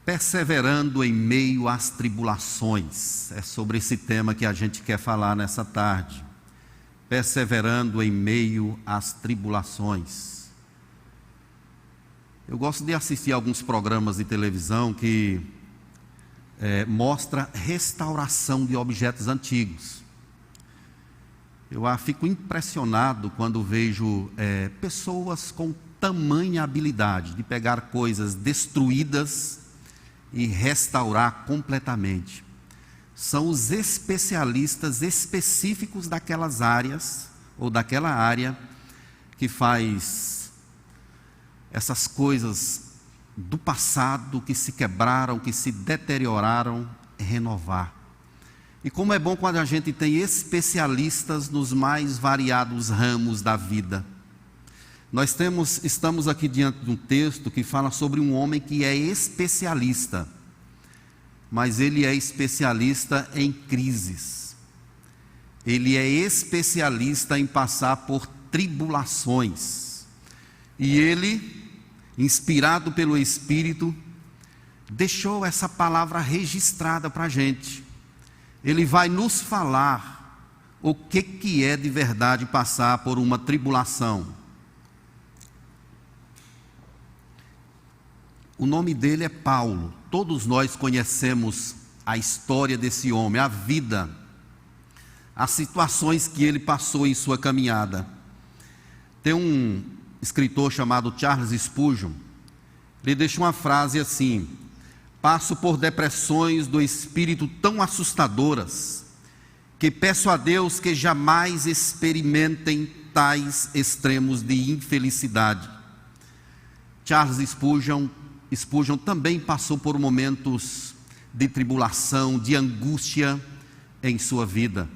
Perseverando em meio às tribulações. É sobre esse tema que a gente quer falar nessa tarde. Perseverando em meio às tribulações. Eu gosto de assistir a alguns programas de televisão que mostra restauração de objetos antigos. Eu fico impressionado quando vejo pessoas com tamanha habilidade de pegar coisas destruídas e restaurar completamente. São os especialistas específicos daquelas áreas, ou daquela área, que faz essas coisas do passado, que se quebraram, que se deterioraram, renovar. E como é bom quando a gente tem especialistas nos mais variados ramos da vida. Estamos aqui diante de um texto que fala sobre um homem que é especialista, mas ele é especialista em crises. Ele é especialista em passar por tribulações. E ele, inspirado pelo Espírito, deixou essa palavra registrada para a gente. Ele vai nos falar o que é de verdade passar por uma tribulação. O nome dele é Paulo. Todos nós conhecemos a história desse homem, a vida, as situações que ele passou em sua caminhada. Tem um escritor chamado Charles Spurgeon. Ele deixa uma frase assim: passo por depressões do espírito tão assustadoras, que peço a Deus que jamais experimentem tais extremos de infelicidade. Charles Spurgeon também passou por momentos de tribulação, de angústia em sua vida.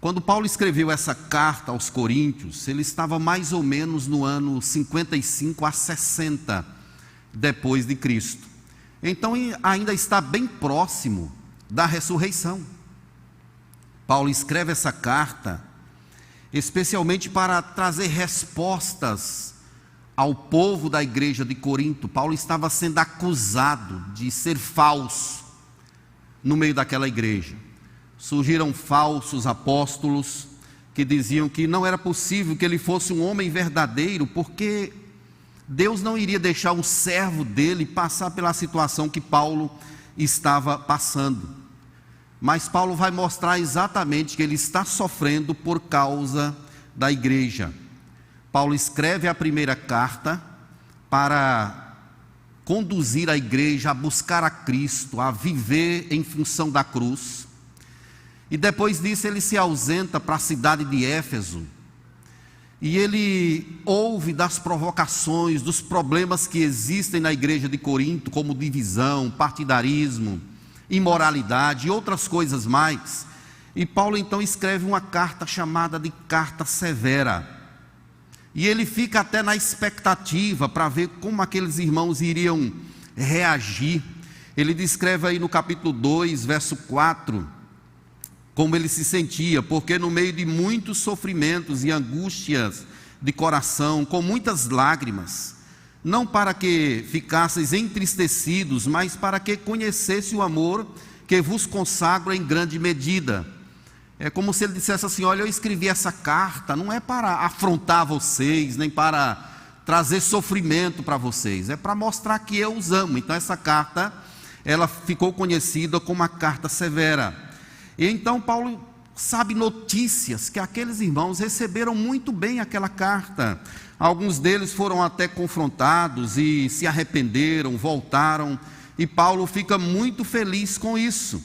Quando Paulo escreveu essa carta aos Coríntios, ele estava mais ou menos no ano 55 a 60 depois de Cristo. Então ainda está bem próximo da ressurreição. Paulo escreve essa carta especialmente para trazer respostas ao povo da igreja de Corinto. Paulo estava sendo acusado de ser falso no meio daquela igreja. Surgiram falsos apóstolos que diziam que não era possível que ele fosse um homem verdadeiro, porque Deus não iria deixar um servo dele passar pela situação que Paulo estava passando. Mas Paulo vai mostrar exatamente que ele está sofrendo por causa da igreja. Paulo escreve a primeira carta para conduzir a igreja a buscar a Cristo, a viver em função da cruz. E depois disso ele se ausenta para a cidade de Éfeso. E ele ouve das provocações, dos problemas que existem na igreja de Corinto, como divisão, partidarismo, imoralidade e outras coisas mais. E Paulo então escreve uma carta chamada de Carta Severa. E ele fica até na expectativa para ver como aqueles irmãos iriam reagir. Ele descreve aí no capítulo 2, verso 4, como ele se sentia, porque no meio de muitos sofrimentos e angústias de coração, com muitas lágrimas, não para que ficasseis entristecidos, mas para que conhecesse o amor que vos consagro em grande medida. É como se ele dissesse assim: olha, eu escrevi essa carta, não é para afrontar vocês, nem para trazer sofrimento para vocês, é para mostrar que eu os amo. Então essa carta, ela ficou conhecida como a Carta Severa. E então Paulo sabe notícias que aqueles irmãos receberam muito bem aquela carta. Alguns deles foram até confrontados e se arrependeram, voltaram, e Paulo fica muito feliz com isso.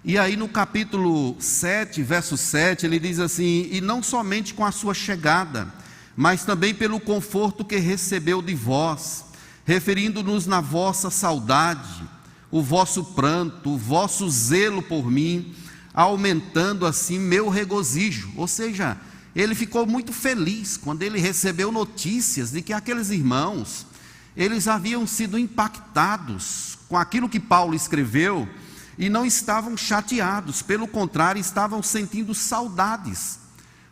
E aí no capítulo 7, verso 7, ele diz assim: e não somente com a sua chegada, mas também pelo conforto que recebeu de vós, referindo-nos na vossa saudade, o vosso pranto, o vosso zelo por mim, aumentando assim meu regozijo. Ou seja, ele ficou muito feliz quando ele recebeu notícias de que aqueles irmãos, eles haviam sido impactados com aquilo que Paulo escreveu, e não estavam chateados, pelo contrário, estavam sentindo saudades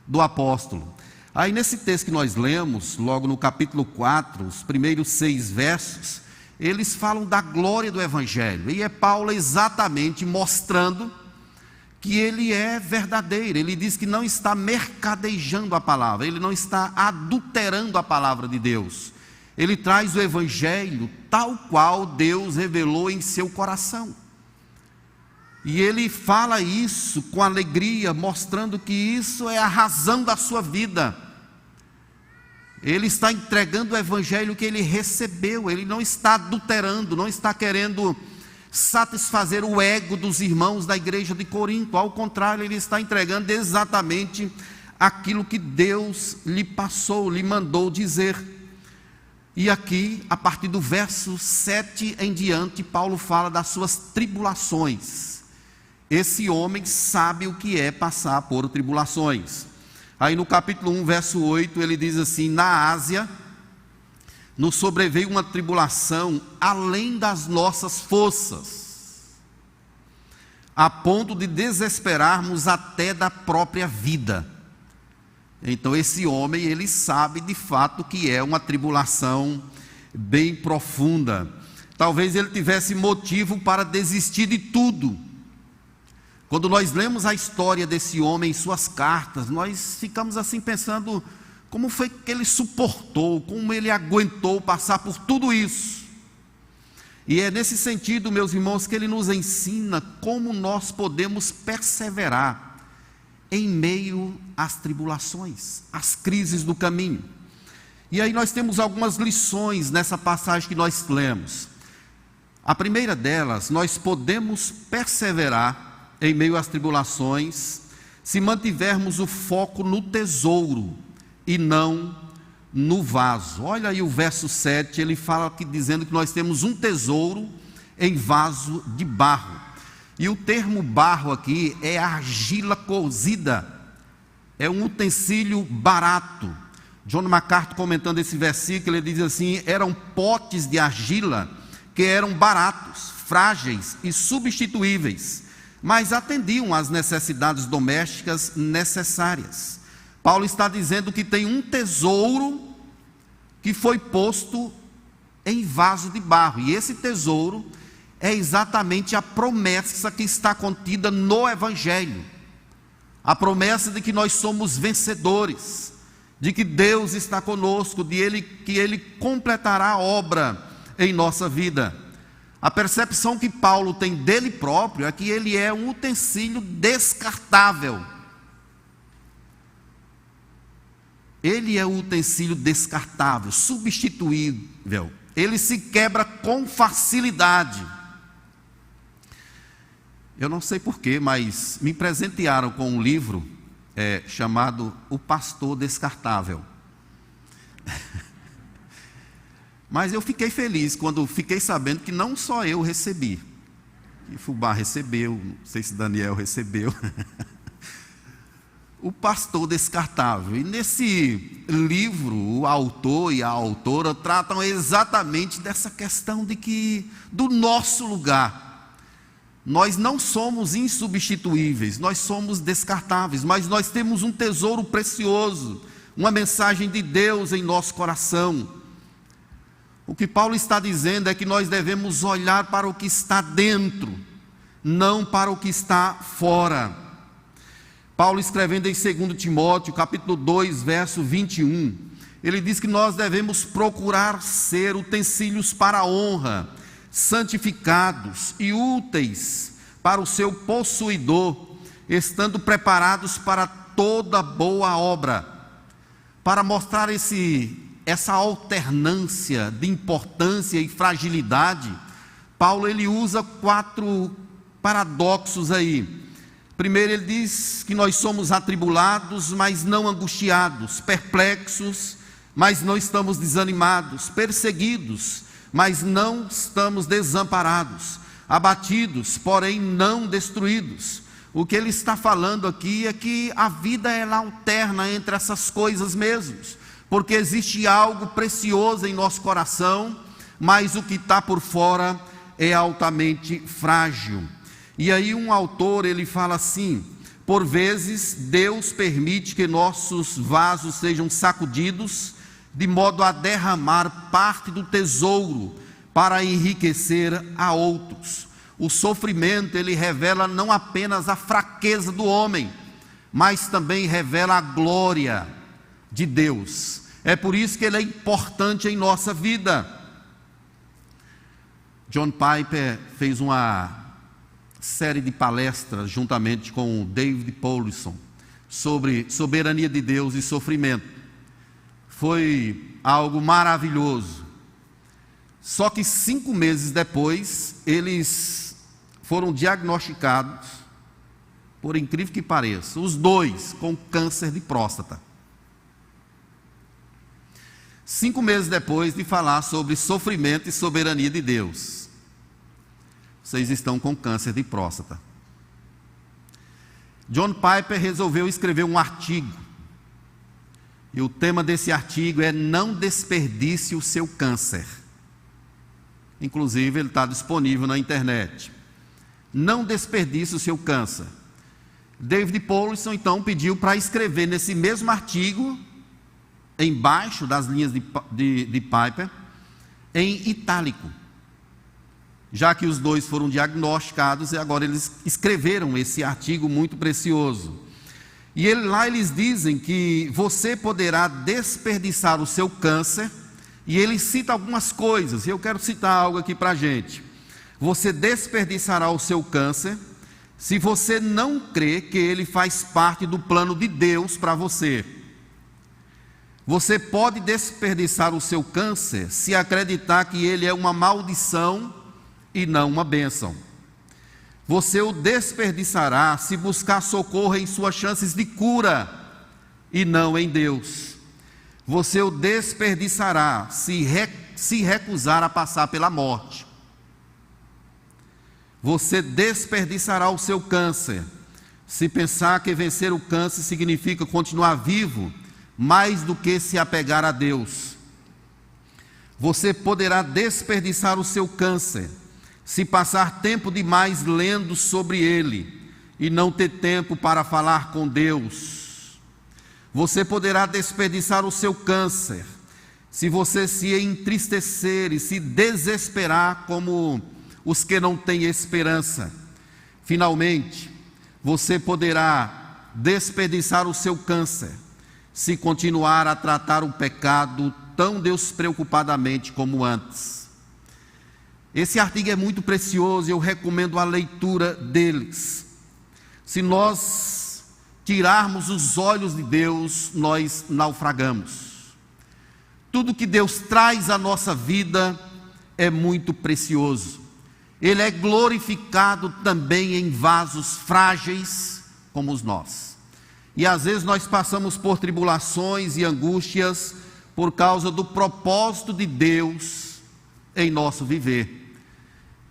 do apóstolo. Aí nesse texto que nós lemos, logo no capítulo 4, os primeiros 6 versos, eles falam da glória do Evangelho, e é Paulo exatamente mostrando que ele é verdadeiro. Ele diz que não está mercadejando a palavra, ele não está adulterando a palavra de Deus. Ele traz o Evangelho tal qual Deus revelou em seu coração. E ele fala isso com alegria, mostrando que isso é a razão da sua vida. Ele está entregando o Evangelho que ele recebeu, ele não está adulterando, não está querendo satisfazer o ego dos irmãos da igreja de Corinto. Ao contrário, ele está entregando exatamente aquilo que Deus lhe passou, lhe mandou dizer. E aqui, a partir do verso 7 em diante, Paulo fala das suas tribulações. Esse homem sabe o que é passar por tribulações. Aí no capítulo 1, verso 8, ele diz assim: na Ásia nos sobreveio uma tribulação além das nossas forças, a ponto de desesperarmos até da própria vida. Então esse homem, ele sabe de fato que é uma tribulação bem profunda. Talvez ele tivesse motivo para desistir de tudo. Quando nós lemos a história desse homem em suas cartas, nós ficamos assim pensando: como foi que ele suportou, como ele aguentou passar por tudo isso? E é nesse sentido, meus irmãos, que ele nos ensina como nós podemos perseverar em meio às tribulações, às crises do caminho. E aí nós temos algumas lições nessa passagem que nós lemos. A primeira delas: nós podemos perseverar em meio às tribulações se mantivermos o foco no tesouro e não no vaso. Olha aí o verso 7, ele fala aqui dizendo que nós temos um tesouro em vaso de barro. E o termo barro aqui é argila cozida, é um utensílio barato. John MacArthur, comentando esse versículo, ele diz assim: eram potes de argila que eram baratos, frágeis e substituíveis, mas atendiam às necessidades domésticas necessárias. Paulo está dizendo que tem um tesouro que foi posto em vaso de barro, e esse tesouro é exatamente a promessa que está contida no Evangelho, a promessa de que nós somos vencedores, de que Deus está conosco, que Ele completará a obra em nossa vida. A percepção que Paulo tem dele próprio é que ele é um utensílio descartável. Ele é um utensílio descartável, substituível. Ele se quebra com facilidade. Eu não sei porquê, mas me presentearam com um livro chamado O Pastor Descartável. Mas eu fiquei feliz quando fiquei sabendo que não só eu recebi, que Fubá recebeu, não sei se Daniel recebeu, O Pastor Descartável. E nesse livro, o autor e a autora tratam exatamente dessa questão de que, do nosso lugar, nós não somos insubstituíveis, nós somos descartáveis, mas nós temos um tesouro precioso, uma mensagem de Deus em nosso coração. O que Paulo está dizendo é que nós devemos olhar para o que está dentro, não para o que está fora. Paulo, escrevendo em 2 Timóteo, capítulo 2, verso 21, ele diz que nós devemos procurar ser utensílios para a honra, santificados e úteis para o seu possuidor, estando preparados para toda boa obra. Para mostrar essa alternância de importância e fragilidade, Paulo ele usa 4 paradoxos aí. Primeiro, ele diz que nós somos atribulados, mas não angustiados, perplexos, mas não estamos desanimados, perseguidos, mas não estamos desamparados, abatidos, porém não destruídos. O que ele está falando aqui é que a vida ela alterna entre essas coisas mesmos, porque existe algo precioso em nosso coração, mas o que está por fora é altamente frágil. E aí um autor ele fala assim: por vezes Deus permite que nossos vasos sejam sacudidos, de modo a derramar parte do tesouro, para enriquecer a outros. O sofrimento, ele revela não apenas a fraqueza do homem, mas também revela a glória de Deus. É por isso que ele é importante em nossa vida. John Piper fez uma série de palestras juntamente com David Powlison sobre soberania de Deus e sofrimento. Foi algo maravilhoso. Só que 5 meses depois, eles foram diagnosticados, por incrível que pareça, os dois com câncer de próstata. 5 meses depois de falar sobre sofrimento e soberania de Deus, vocês estão com câncer de próstata. John Piper resolveu escrever um artigo, e o tema desse artigo é: não desperdice o seu câncer. Inclusive ele está disponível na internet. Não desperdice o seu câncer. David Powlison então pediu para escrever nesse mesmo artigo, embaixo das linhas de Piper, em itálico, já que os dois foram diagnosticados e agora eles escreveram esse artigo muito precioso. E lá eles dizem que você poderá desperdiçar o seu câncer, e ele cita algumas coisas, e eu quero citar algo aqui para a gente. Você desperdiçará o seu câncer se você não crê que ele faz parte do plano de Deus para você. Você pode desperdiçar o seu câncer se acreditar que ele é uma maldição e não uma bênção. Você o desperdiçará se buscar socorro em suas chances de cura e não em Deus. Você o desperdiçará se recusar a passar pela morte. Você desperdiçará o seu câncer se pensar que vencer o câncer significa continuar vivo mais do que se apegar a Deus. Você poderá desperdiçar o seu câncer se passar tempo demais lendo sobre ele e não ter tempo para falar com Deus. Você poderá desperdiçar o seu câncer se você se entristecer e se desesperar como os que não têm esperança. Finalmente, você poderá desperdiçar o seu câncer se continuar a tratar o pecado tão despreocupadamente como antes. Esse artigo é muito precioso e eu recomendo a leitura deles. Se nós tirarmos os olhos de Deus, nós naufragamos. Tudo que Deus traz à nossa vida é muito precioso. Ele é glorificado também em vasos frágeis como os nossos. E às vezes nós passamos por tribulações e angústias por causa do propósito de Deus em nosso viver.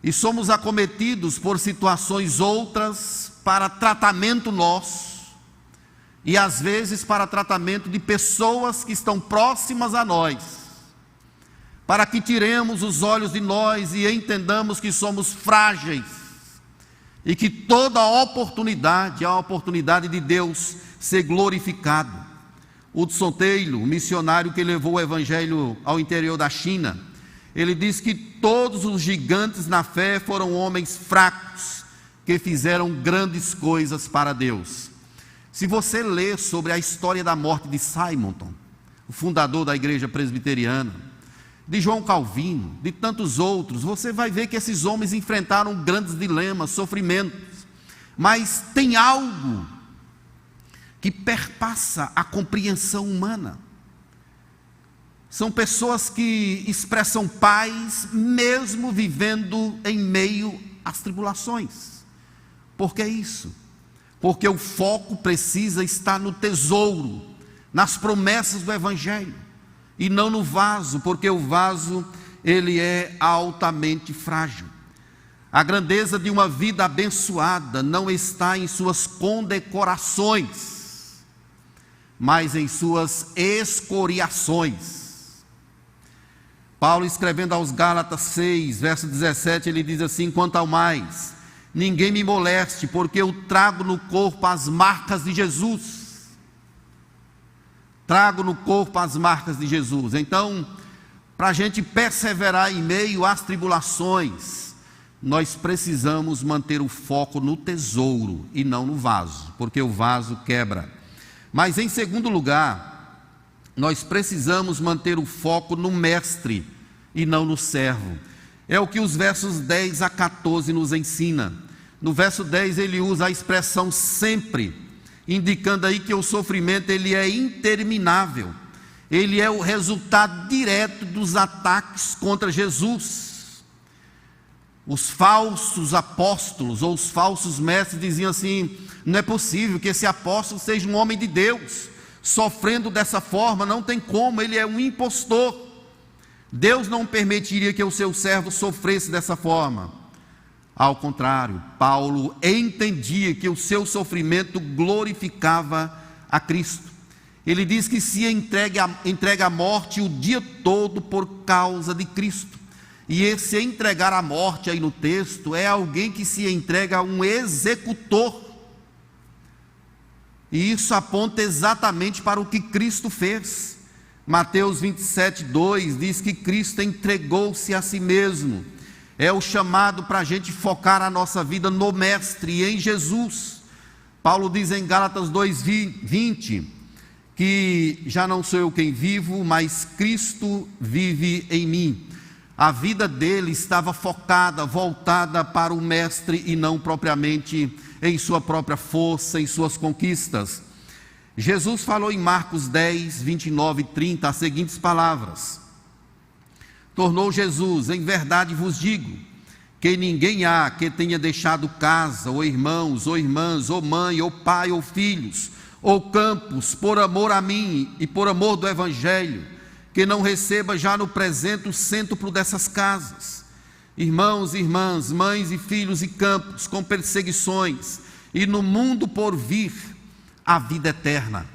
E somos acometidos por situações outras para tratamento nosso, e às vezes para tratamento de pessoas que estão próximas a nós, para que tiremos os olhos de nós e entendamos que somos frágeis, e que toda oportunidade é a oportunidade de Deus ser glorificado. Hudson Taylor, o missionário que levou o evangelho ao interior da China, ele diz que todos os gigantes na fé foram homens fracos, que fizeram grandes coisas para Deus. Se você ler sobre a história da morte de Simonton, o fundador da igreja presbiteriana, de João Calvino, de tantos outros, você vai ver que esses homens enfrentaram grandes dilemas, sofrimentos, mas tem algo que perpassa a compreensão humana. São pessoas que expressam paz mesmo vivendo em meio às tribulações. Por que isso? Porque o foco precisa estar no tesouro, nas promessas do Evangelho, e não no vaso, porque o vaso, ele é altamente frágil. A grandeza de uma vida abençoada não está em suas condecorações, mas em suas escoriações. Paulo, escrevendo aos Gálatas 6, verso 17, ele diz assim: quanto ao mais, ninguém me moleste, porque eu trago no corpo as marcas de Jesus. Trago no corpo as marcas de Jesus. Então, para a gente perseverar em meio às tribulações, nós precisamos manter o foco no tesouro e não no vaso, porque o vaso quebra. Mas em segundo lugar, nós precisamos manter o foco no mestre e não no servo. É o que os versos 10 a 14 nos ensina. No verso 10 ele usa a expressão sempre, indicando aí que o sofrimento ele é interminável. Ele é o resultado direto dos ataques contra Jesus. Os falsos apóstolos ou os falsos mestres diziam assim: não é possível que esse apóstolo seja um homem de Deus, sofrendo dessa forma, não tem como, ele é um impostor. Deus não permitiria que o seu servo sofresse dessa forma. Ao contrário, Paulo entendia que o seu sofrimento glorificava a Cristo. Ele diz que se entrega à morte o dia todo por causa de Cristo. E esse entregar à morte aí no texto é alguém que se entrega a um executor. E isso aponta exatamente para o que Cristo fez. Mateus 27:2 diz que Cristo entregou-se a si mesmo. É o chamado para a gente focar a nossa vida no Mestre e em Jesus. Paulo diz em Gálatas 2:20 que já não sou eu quem vivo, mas Cristo vive em mim. A vida dele estava focada, voltada para o Mestre e não propriamente em sua própria força, em suas conquistas. Jesus falou em Marcos 10, 29 e 30 as seguintes palavras: tornou Jesus: em verdade vos digo, que ninguém há que tenha deixado casa, ou irmãos, ou irmãs, ou mãe, ou pai, ou filhos, ou campos, por amor a mim e por amor do Evangelho, que não receba já no presente o cêntuplo dessas casas, irmãos e irmãs, mães e filhos e campos, com perseguições, e no mundo por vir a vida eterna.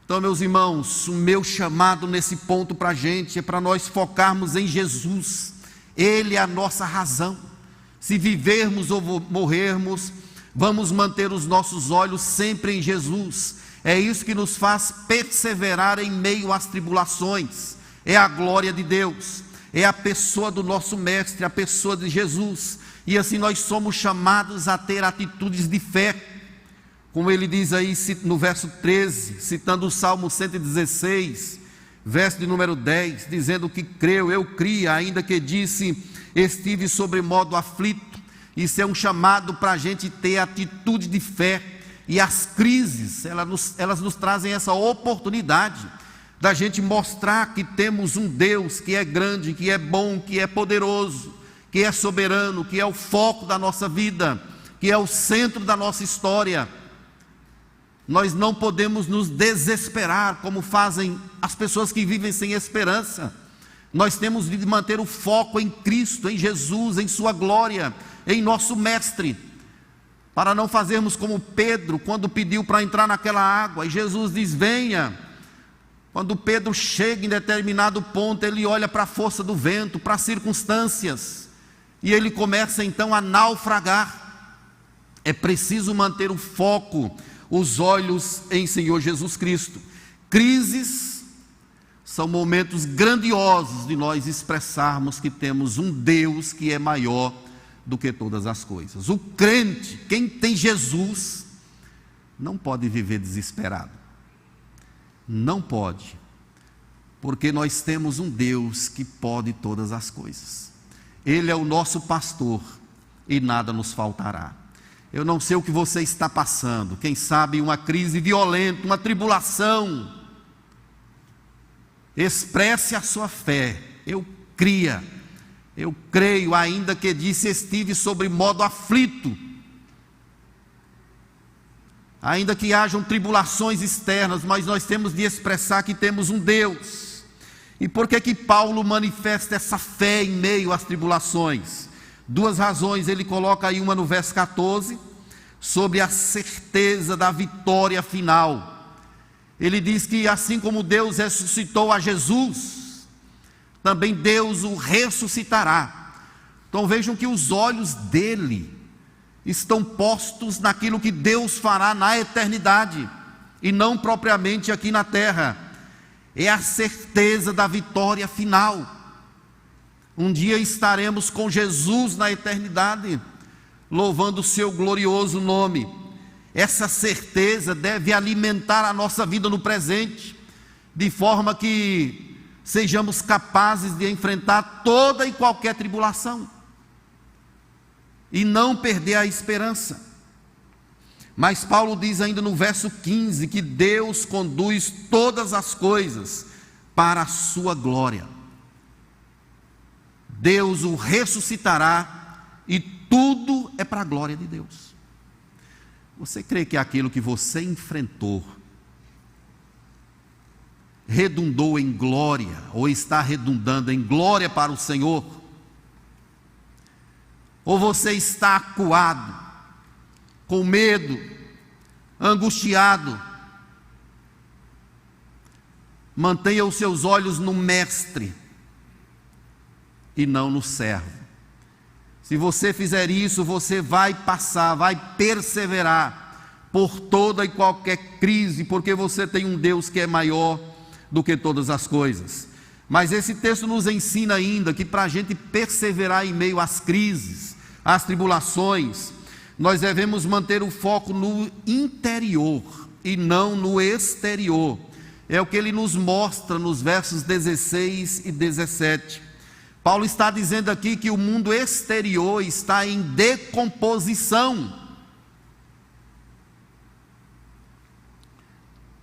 Então, meus irmãos, o meu chamado nesse ponto para a gente é para nós focarmos em Jesus. Ele é a nossa razão. Se vivermos ou morrermos, vamos manter os nossos olhos sempre em Jesus. É isso que nos faz perseverar em meio às tribulações. É a glória de Deus, é a pessoa do nosso Mestre, a pessoa de Jesus. E assim nós somos chamados a ter atitudes de fé. Como ele diz aí no verso 13, citando o Salmo 116, verso de número 10, dizendo que creu, eu cria, ainda que disse, estive sobremodo aflito. Isso é um chamado para a gente ter atitude de fé. E as crises, elas nos trazem essa oportunidade da gente mostrar que temos um Deus que é grande, que é bom, que é poderoso, que é soberano, que é o foco da nossa vida, que é o centro da nossa história. Nós não podemos nos desesperar como fazem as pessoas que vivem sem esperança. Nós temos de manter o foco em Cristo, em Jesus, em sua glória, em nosso Mestre, para não fazermos como Pedro, quando pediu para entrar naquela água, e Jesus diz, venha. Quando Pedro chega em determinado ponto, ele olha para a força do vento, para as circunstâncias, e ele começa então a naufragar. É preciso manter o foco, os olhos em Senhor Jesus Cristo. Crises são momentos grandiosos de nós expressarmos que temos um Deus que é maior do que todas as coisas. O crente, quem tem Jesus, não pode viver desesperado. Não pode, porque nós temos um Deus que pode todas as coisas. Ele é o nosso pastor e nada nos faltará. Eu não sei o que você está passando, quem sabe uma crise violenta, uma tribulação. Expresse a sua fé. Eu creio, ainda que disse, estive sobre modo aflito. Ainda que hajam tribulações externas, mas nós temos de expressar que temos um Deus. E por que Paulo manifesta essa fé em meio às tribulações? Duas razões, ele coloca aí uma no verso 14, sobre a certeza da vitória final. Ele diz que assim como Deus ressuscitou a Jesus, também Deus o ressuscitará. Então vejam que os olhos dele estão postos naquilo que Deus fará na eternidade, e não propriamente aqui na terra. É a certeza da vitória final. Um dia estaremos com Jesus na eternidade, louvando o seu glorioso nome. Essa certeza deve alimentar a nossa vida no presente, de forma que sejamos capazes de enfrentar toda e qualquer tribulação e não perder a esperança. Mas Paulo diz ainda no verso 15 que Deus conduz todas as coisas para a sua glória. Deus o ressuscitará e tudo é para a glória de Deus. Você crê que aquilo que você enfrentou redundou em glória, ou está redundando em glória para o Senhor? Ou você está acuado, com medo, angustiado? Mantenha os seus olhos no Mestre e não no servo. Se você fizer isso, você vai passar, vai perseverar por toda e qualquer crise, porque você tem um Deus que é maior do que todas as coisas. Mas esse texto nos ensina ainda que para a gente perseverar em meio às crises, às tribulações, nós devemos manter o foco no interior e não no exterior. É o que ele nos mostra nos versos 16 e 17. Paulo está dizendo aqui que o mundo exterior está em decomposição.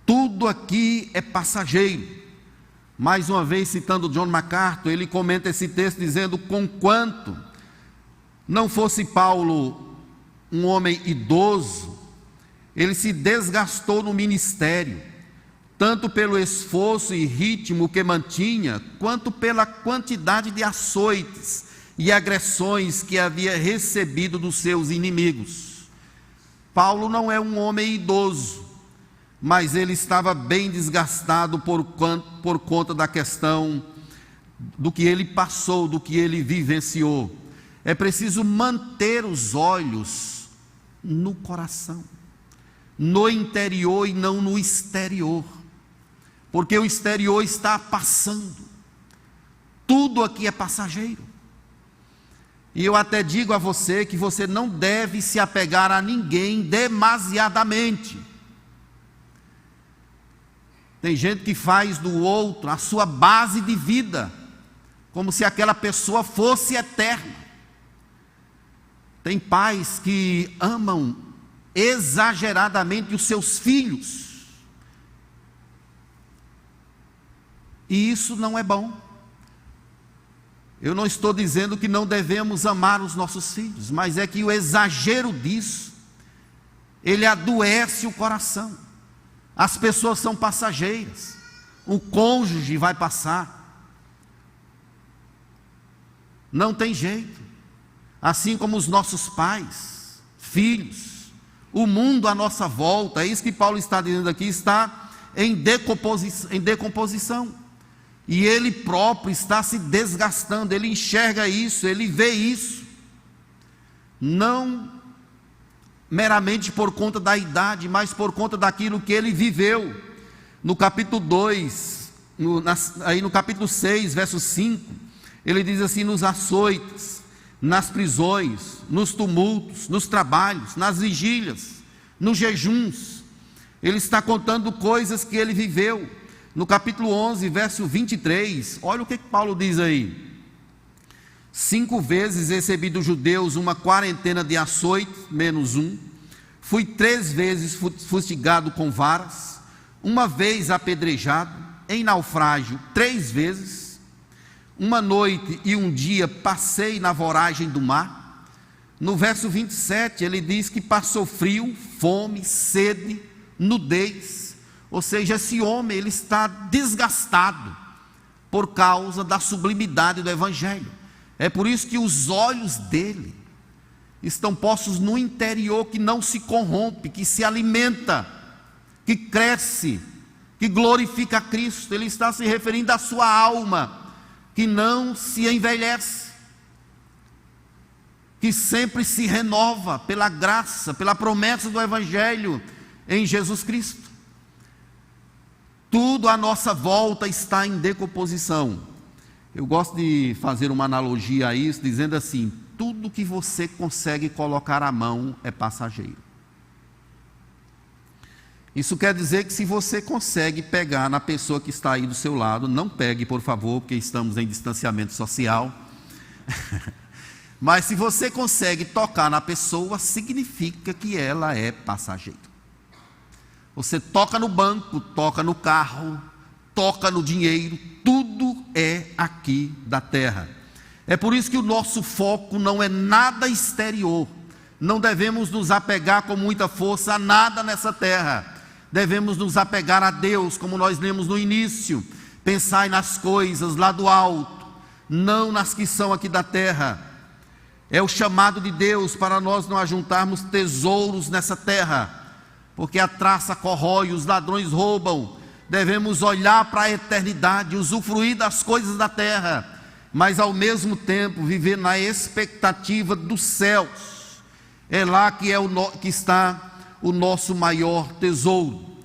Tudo aqui é passageiro. Mais uma vez, citando John MacArthur, ele comenta esse texto dizendo: conquanto não fosse Paulo um homem idoso, ele se desgastou no ministério, tanto pelo esforço e ritmo que mantinha, quanto pela quantidade de açoites e agressões que havia recebido dos seus inimigos. Paulo não é um homem idoso, mas ele estava bem desgastado por conta da questão do que ele passou, do que ele vivenciou. É preciso manter os olhos no coração, no interior e não no exterior, porque o exterior está passando, tudo aqui é passageiro. E eu até digo a você que você não deve se apegar a ninguém demasiadamente. Tem gente que faz do outro a sua base de vida, como se aquela pessoa fosse eterna. Tem pais que amam exageradamente os seus filhos, e isso não é bom. Eu não estou dizendo que não devemos amar os nossos filhos, mas é que o exagero disso, ele adoece o coração. As pessoas são passageiras, o cônjuge vai passar, não tem jeito. Assim como os nossos pais, filhos, o mundo à nossa volta, é isso que Paulo está dizendo aqui, está em decomposição. E ele próprio está se desgastando, ele enxerga isso, ele vê isso. Não meramente por conta da idade, mas por conta daquilo que ele viveu. No capítulo 2, no capítulo 6, verso 5, ele diz assim: nos açoites, nas prisões, nos tumultos, nos trabalhos, nas vigílias, nos jejuns. Ele está contando coisas que ele viveu. No capítulo 11, verso 23, olha o que Paulo diz aí: 5 vezes recebi dos judeus uma quarentena de açoites, menos um. Fui 3 vezes fustigado com varas, 1 vez apedrejado, em naufrágio 3 vezes. 1 noite e 1 dia passei na voragem do mar. No verso 27, ele diz que passou frio, fome, sede, nudez. Ou seja, esse homem, ele está desgastado por causa da sublimidade do Evangelho. É por isso que os olhos dele estão postos no interior, que não se corrompe, que se alimenta, que cresce, que glorifica a Cristo. Ele está se referindo à sua alma, que não se envelhece, que sempre se renova pela graça, pela promessa do Evangelho em Jesus Cristo. Tudo à nossa volta está em decomposição. Eu gosto de fazer uma analogia a isso, dizendo assim: tudo que você consegue colocar a mão é passageiro. Isso quer dizer que se você consegue pegar na pessoa que está aí do seu lado, não pegue, por favor, porque estamos em distanciamento social. Mas se você consegue tocar na pessoa, significa que ela é passageiro. Você toca no banco, toca no carro, toca no dinheiro, tudo é aqui da terra. É por isso que o nosso foco não é nada exterior. Não devemos nos apegar com muita força a nada nessa terra. Devemos nos apegar a Deus, como nós lemos no início. Pensai nas coisas lá do alto, não nas que são aqui da terra. É o chamado de Deus para nós não ajuntarmos tesouros nessa terra, porque a traça corrói, os ladrões roubam. Devemos olhar para a eternidade, usufruir das coisas da terra, mas ao mesmo tempo viver na expectativa dos céus. É lá que está o nosso maior tesouro.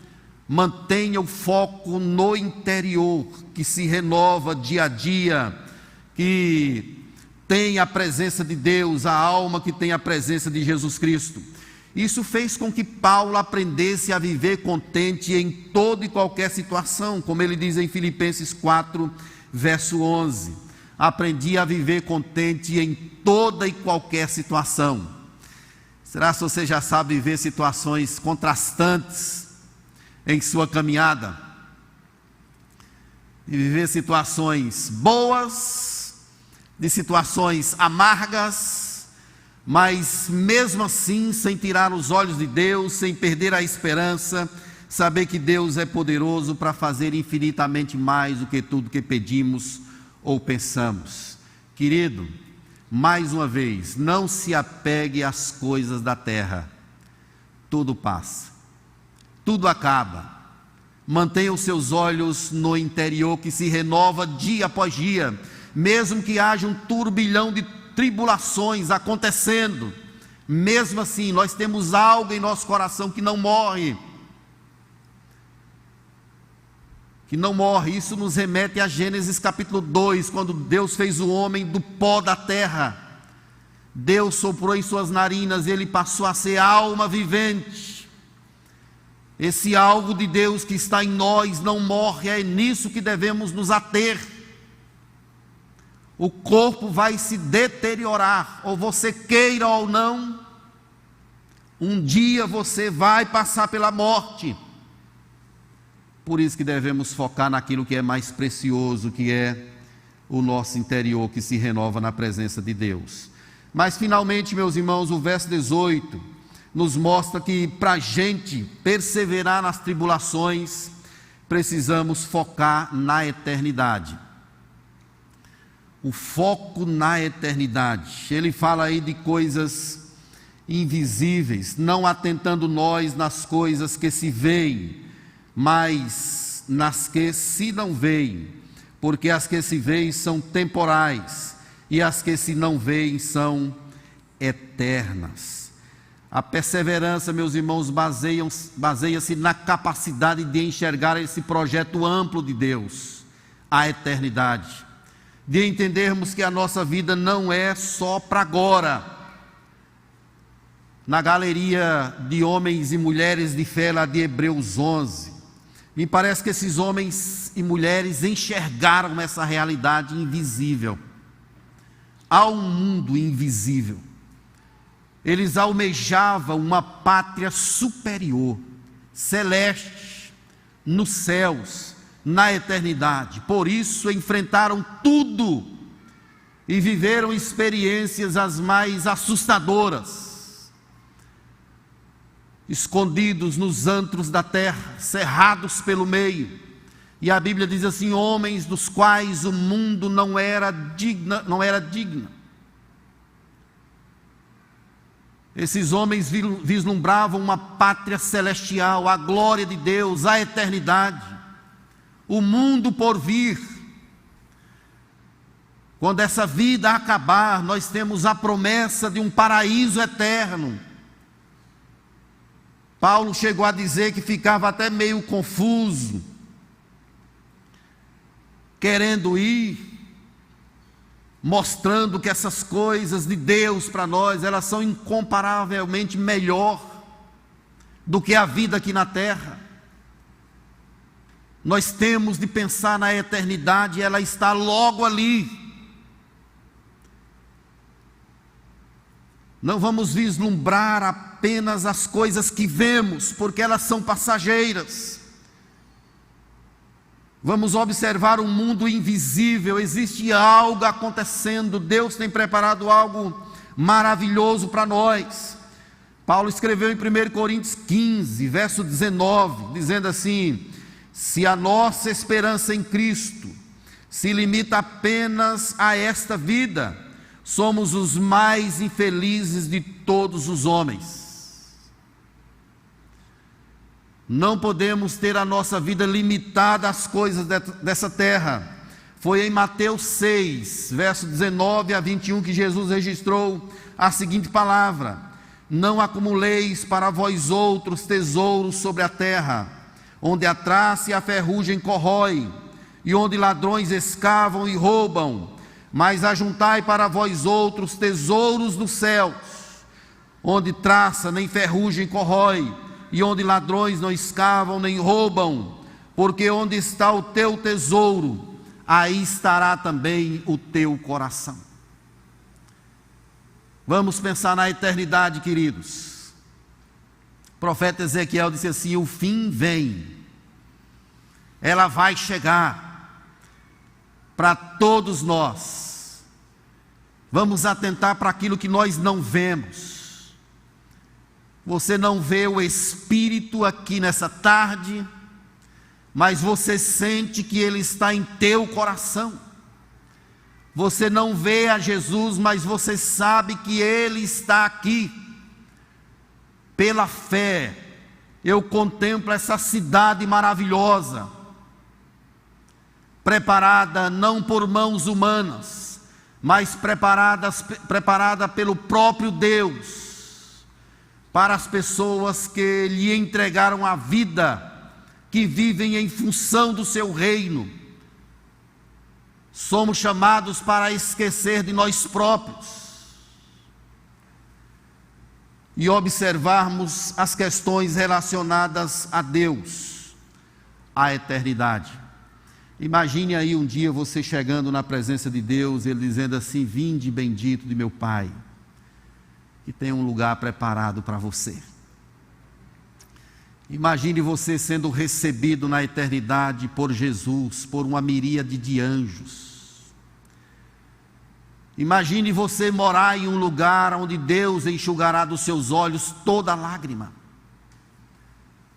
Mantenha o foco no interior, que se renova dia a dia, que tem a presença de Deus, a alma que tem a presença de Jesus Cristo. Isso fez com que Paulo aprendesse a viver contente em toda e qualquer situação, como ele diz em Filipenses 4, verso 11. Aprendi a viver contente em toda e qualquer situação. Será que você já sabe viver situações contrastantes em sua caminhada? E viver situações boas, de situações amargas, mas mesmo assim, sem tirar os olhos de Deus, sem perder a esperança, saber que Deus é poderoso para fazer infinitamente mais do que tudo que pedimos ou pensamos. Querido, mais uma vez, não se apegue às coisas da terra. Tudo passa, tudo acaba. Mantenha os seus olhos no interior, que se renova dia após dia, mesmo que haja um turbilhão de tribulações acontecendo. Mesmo assim, nós temos algo em nosso coração que não morre. Isso nos remete a Gênesis capítulo 2, quando Deus fez o homem do pó da terra. Deus soprou em suas narinas e ele passou a ser alma vivente. Esse algo de Deus que está em nós não morre, é nisso que devemos nos ater. O corpo vai se deteriorar, ou você queira ou não, um dia você vai passar pela morte. Por isso que devemos focar naquilo que é mais precioso, que é o nosso interior, que se renova na presença de Deus. Mas finalmente, meus irmãos, o verso 18 nos mostra que para a gente perseverar nas tribulações, precisamos focar na eternidade. O foco na eternidade. Ele fala aí de coisas invisíveis, não atentando nós nas coisas que se veem, mas nas que se não veem, porque as que se veem são temporais, e as que se não veem são eternas. A perseverança, meus irmãos, baseia-se na capacidade de enxergar esse projeto amplo de Deus, a eternidade, de entendermos que a nossa vida não é só para agora. Na galeria de homens e mulheres de fé lá de Hebreus 11, me parece que esses homens e mulheres enxergaram essa realidade invisível. Há um mundo invisível. Eles almejavam uma pátria superior, celeste, nos céus, na eternidade. Por isso enfrentaram tudo e viveram experiências as mais assustadoras. Escondidos nos antros da terra, cerrados pelo meio, e a Bíblia diz assim: homens dos quais o mundo não era digna. Esses homens vislumbravam uma pátria celestial, a glória de Deus, a eternidade, o mundo por vir. Quando essa vida acabar, nós temos a promessa de um paraíso eterno. Paulo chegou a dizer que ficava até meio confuso, querendo ir, mostrando que essas coisas de Deus para nós, elas são incomparavelmente melhor do que a vida aqui na terra. Nós temos de pensar na eternidade, ela está logo ali. Não vamos vislumbrar apenas as coisas que vemos, porque elas são passageiras. Vamos observar um mundo invisível, existe algo acontecendo, Deus tem preparado algo maravilhoso para nós. Paulo escreveu em 1 Coríntios 15, verso 19, dizendo assim: se a nossa esperança em Cristo se limita apenas a esta vida, somos os mais infelizes de todos os homens. Não podemos ter a nossa vida limitada às coisas dessa terra. Foi em Mateus 6, verso 19 a 21, que Jesus registrou a seguinte palavra: não acumuleis para vós outros tesouros sobre a terra, onde a traça e a ferrugem corrói, e onde ladrões escavam e roubam, mas ajuntai para vós outros tesouros dos céus, onde traça nem ferrugem corrói, e onde ladrões não escavam nem roubam, porque onde está o teu tesouro, aí estará também o teu coração. Vamos pensar na eternidade, queridos. O profeta Ezequiel disse assim: o fim vem, ela vai chegar para todos nós. Vamos atentar para aquilo que nós não vemos. Você não vê o Espírito aqui nessa tarde, mas você sente que Ele está em teu coração. Você não vê a Jesus, mas você sabe que Ele está aqui. Pela fé, eu contemplo essa cidade maravilhosa, preparada não por mãos humanas, mas preparada pelo próprio Deus, para as pessoas que lhe entregaram a vida, que vivem em função do seu reino. Somos chamados para esquecer de nós próprios e observarmos as questões relacionadas a Deus, à eternidade. Imagine aí um dia você chegando na presença de Deus, Ele dizendo assim: vinde bendito de meu Pai, que tem um lugar preparado para você. Imagine você sendo recebido na eternidade por Jesus, por uma miríade de anjos. Imagine você morar em um lugar onde Deus enxugará dos seus olhos toda lágrima.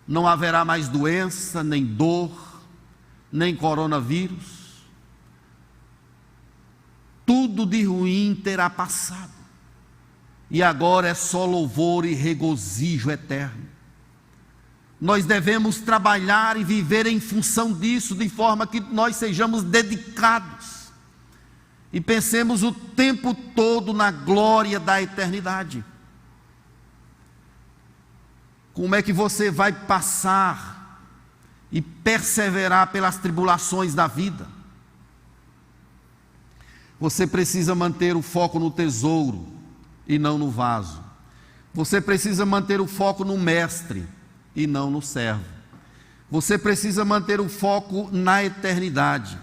Não haverá mais doença, nem dor, nem coronavírus. Tudo de ruim terá passado. E agora é só louvor e regozijo eterno. Nós devemos trabalhar e viver em função disso, de forma que nós sejamos dedicados e pensemos o tempo todo na glória da eternidade. Como é que você vai passar e perseverar pelas tribulações da vida? Você precisa manter o foco no tesouro e não no vaso. Você precisa manter o foco no mestre e não no servo. Você precisa manter o foco na eternidade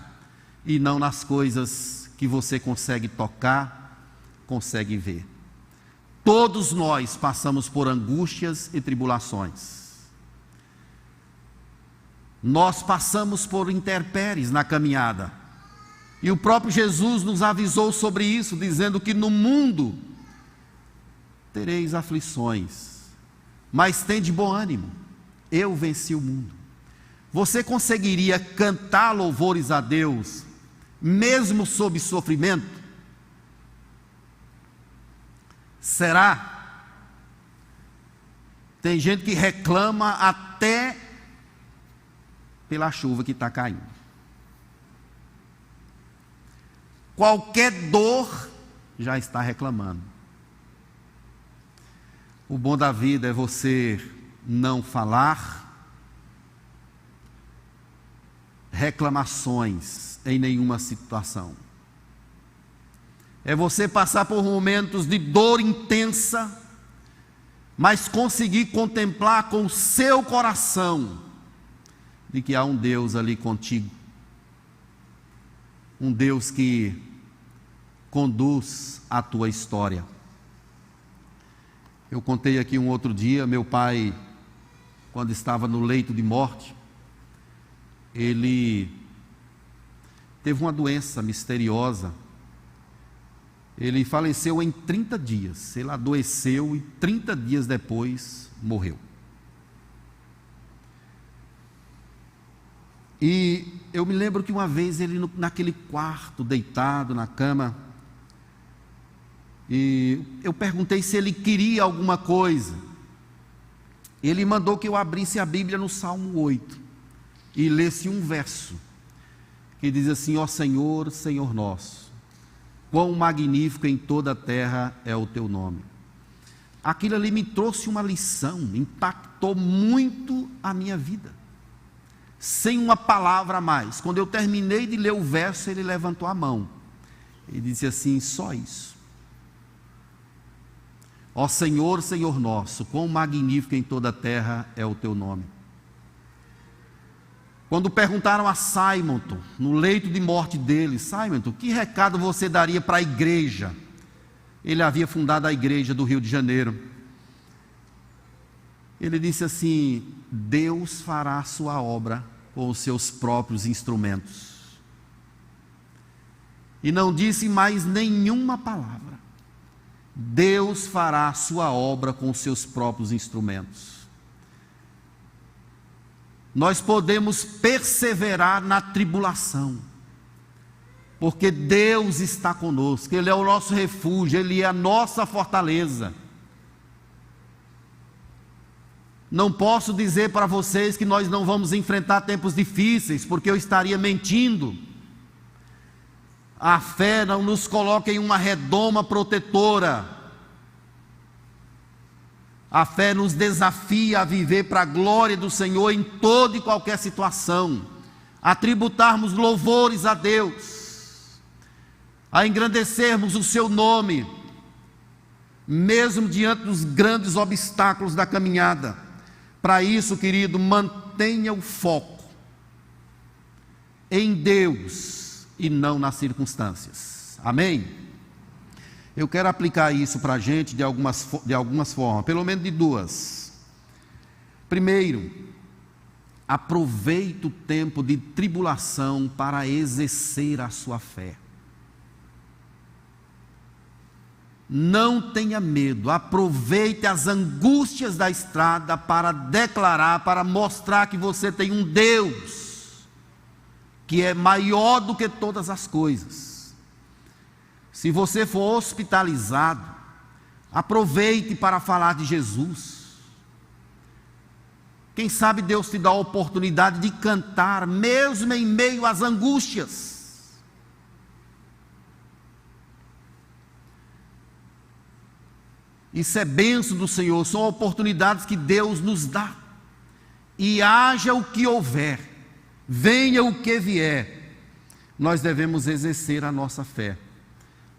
e não nas coisas que você consegue tocar, consegue ver. Todos nós passamos por angústias e tribulações. Nós passamos por intempéries na caminhada. E o próprio Jesus nos avisou sobre isso, dizendo que no mundo tereis aflições, mas tende bom ânimo, eu venci o mundo. Você conseguiria cantar louvores a Deus, mesmo sob sofrimento? Será? Tem gente que reclama até pela chuva que está caindo. Qualquer dor já está reclamando. O bom da vida é você não falar reclamações em nenhuma situação. é você passar por momentos de dor intensa, mas conseguir contemplar com o seu coração de que há um Deus ali contigo, um Deus que conduz a tua história. Eu contei aqui um outro dia, meu pai, quando estava no leito de morte, ele teve uma doença misteriosa. Ele faleceu em 30 dias, ele adoeceu e 30 dias depois morreu. E eu me lembro que uma vez ele naquele quarto, deitado na cama, e eu perguntei se ele queria alguma coisa. Ele mandou que eu abrisse a Bíblia no Salmo 8 e lesse um verso que diz assim: ó Senhor, Senhor nosso, quão magnífico em toda a terra é o teu nome. Aquilo ali me trouxe uma lição, impactou muito a minha vida, sem uma palavra a mais. Quando eu terminei de ler o verso, ele levantou a mão e disse assim: só isso. Ó Senhor, Senhor nosso, quão magnífico em toda a terra é o teu nome. Quando perguntaram a Simonton, no leito de morte dele: Simonton, que recado você daria para a igreja? Ele havia fundado a igreja do Rio de Janeiro. Ele disse assim: Deus fará a sua obra com os seus próprios instrumentos. E não disse mais nenhuma palavra. Deus fará a sua obra com os seus próprios instrumentos. Nós podemos perseverar na tribulação, porque Deus está conosco, Ele é o nosso refúgio, Ele é a nossa fortaleza. Não posso dizer para vocês que nós não vamos enfrentar tempos difíceis, porque eu estaria mentindo. A fé não nos coloca em uma redoma protetora. A fé nos desafia a viver para a glória do Senhor em toda e qualquer situação, a tributarmos louvores a Deus, a engrandecermos o seu nome, mesmo diante dos grandes obstáculos da caminhada. Para isso, querido, mantenha o foco em Deus e não nas circunstâncias. Amém? Eu quero aplicar isso para a gente de algumas formas, pelo menos de duas. Primeiro, aproveite o tempo de tribulação para exercer a sua fé. Não tenha medo, aproveite as angústias da estrada para declarar, para mostrar que você tem um Deus que é maior do que todas as coisas. Se você for hospitalizado, aproveite para falar de Jesus. Quem sabe Deus te dá a oportunidade de cantar, mesmo em meio às angústias. Isso é bênção do Senhor, são oportunidades que Deus nos dá. E haja o que houver, venha o que vier, nós devemos exercer a nossa fé,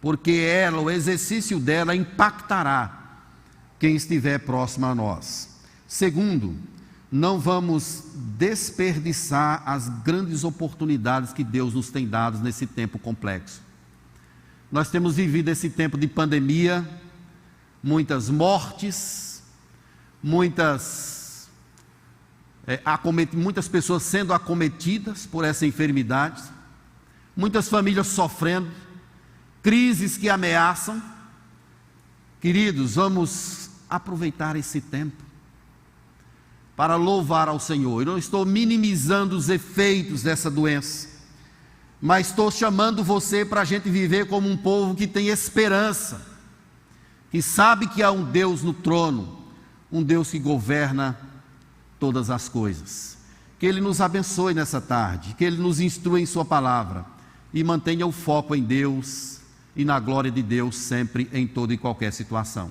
porque ela, o exercício dela impactará quem estiver próximo a nós. Segundo, não vamos desperdiçar as grandes oportunidades que Deus nos tem dado nesse tempo complexo. Nós temos vivido esse tempo de pandemia, muitas mortes, muitas pessoas sendo acometidas por essa enfermidade, muitas famílias sofrendo, crises que ameaçam. Queridos, vamos aproveitar esse tempo para louvar ao Senhor. Eu não estou minimizando os efeitos dessa doença, mas estou chamando você para a gente viver como um povo que tem esperança, que sabe que há um Deus no trono, um Deus que governa todas as coisas. Que Ele nos abençoe nessa tarde, que Ele nos instrua em Sua palavra e mantenha o foco em Deus e na glória de Deus sempre, em toda e qualquer situação.